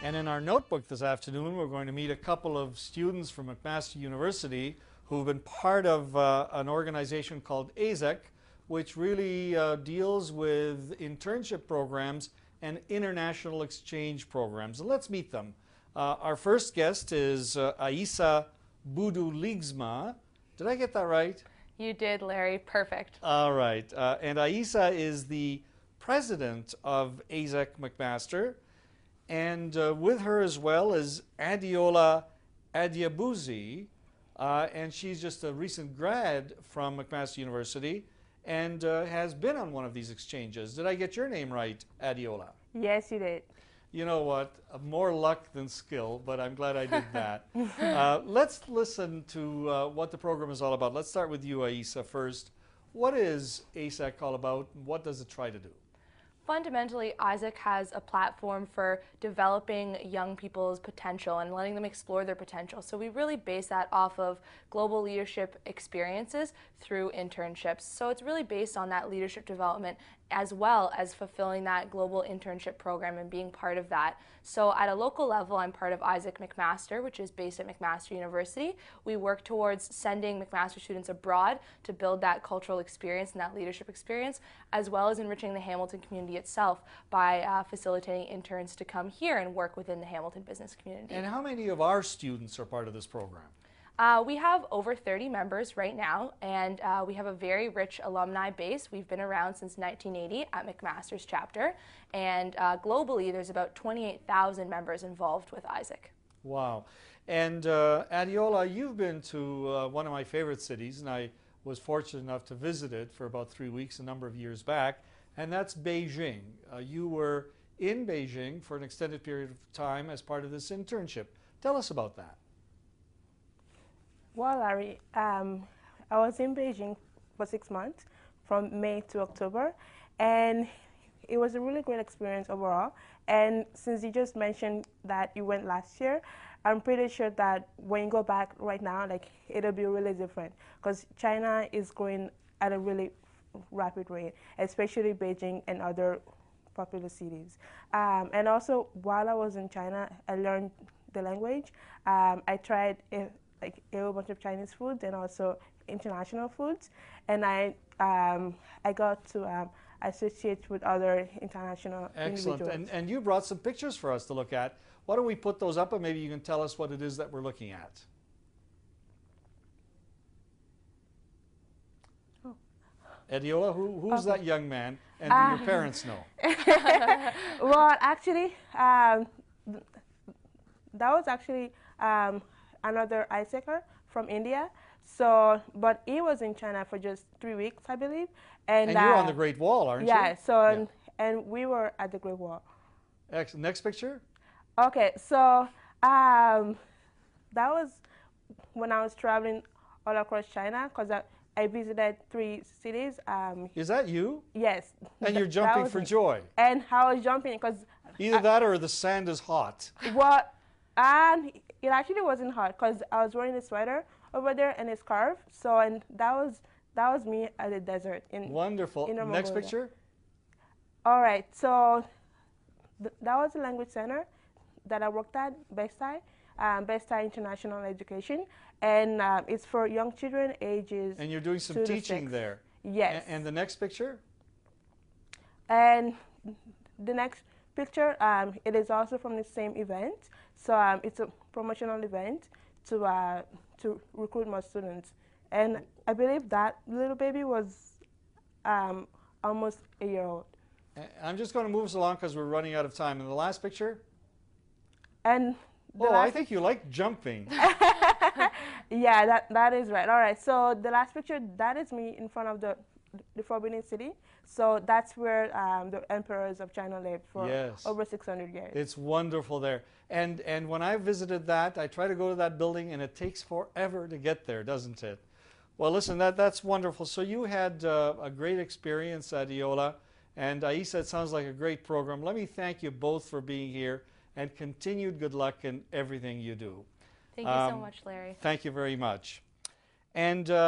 And in our notebook this afternoon, we're going to meet a couple of students from McMaster University who've been part of an organization called AIESEC, which really deals with internship programs and international exchange programs. And let's meet them. Our first guest is AIESEC McMaster. Did I get that right? You did, Larry. Perfect. All right. And AIESEC is the president of AIESEC McMaster. And with her as well is Adeola Adiabuzi, and she's just a recent grad from McMaster University and has been on one of these exchanges. Did I get your name right, Adeola? Yes, you did. You know what? More luck than skill, but I'm glad I did that. Let's listen to what the program is all about. Let's start with you, AIESEC, first. What is AIESEC all about, and what does it try to do? Fundamentally, AIESEC has a platform for developing young people's potential and letting them explore their potential. So we really base that off of global leadership experiences through internships. So it's really based on that leadership development as well as fulfilling that global internship program and being part of that. So at a local level, I'm part of AIESEC McMaster, which is based at McMaster University. We work towards sending McMaster students abroad to build that cultural experience and that leadership experience, as well as enriching the Hamilton community itself by facilitating interns to come here and work within the Hamilton business community. And how many of our students are part of this program? We have over 30 members right now, and we have a very rich alumni base. We've been around since 1980 at McMaster's chapter, and globally there's about 28,000 members involved with AIESEC. Wow. And Adeola, you've been to one of my favorite cities, and I was fortunate enough to visit it for about 3 weeks a number of years back, and that's Beijing. You were in Beijing for an extended period of time as part of this internship. Tell us about that. Well, Larry, I was in Beijing for 6 months, from May to October, and it was a really great experience overall. And since you just mentioned that you went last year, I'm pretty sure that when you go back right now, like, it'll be really different, because China is growing at a really rapid rate, especially Beijing and other popular cities. And also, while I was in China, I learned the language. I tried a whole bunch of Chinese foods and also international foods, and I got to associate with other international Excellent. individuals. And you brought some pictures for us to look at. Why don't we put those up, and maybe you can tell us what it is that we're looking at. Oh. Adeola, who's that young man, and do your parents know? Well, actually, that was actually another AIESECer from India. So, but he was in China for just 3 weeks, I believe. And you're on the Great Wall, aren't you? Yeah. So, and we were at the Great Wall. Excellent. Next picture. Okay. So, that was when I was traveling all across China, because I visited 3 cities. Is that you? Yes. And you're jumping for joy. And I was jumping because either that or the sand is hot. Well, and it actually wasn't hot because I was wearing a sweater over there and a scarf. So, and that was me at the desert in Wonderful. Inner Next Mongolia. picture. All right. So that was the language center that I worked at, Bestai International Education, and it's for young children ages. And you're doing some teaching there. Yes. And the next picture. And the next picture, it is also from the same event. So it's a promotional event to recruit more students. And I believe that little baby was almost a year old. I'm just going to move us along because we're running out of time. And the last picture? And I think you like jumping. Yeah, that is right. All right, so the last picture, that is me in front of the Forbidden City. So that's where the emperors of China lived for over 600 years. It's wonderful there. And when I visited that, I try to go to that building, and it takes forever to get there, doesn't it? Well, listen, that's wonderful. So you had a great experience, Adeola, and AIESEC sounds like a great program. Let me thank you both for being here, and continued good luck in everything you do. Thank you so much, Larry. Thank you very much. And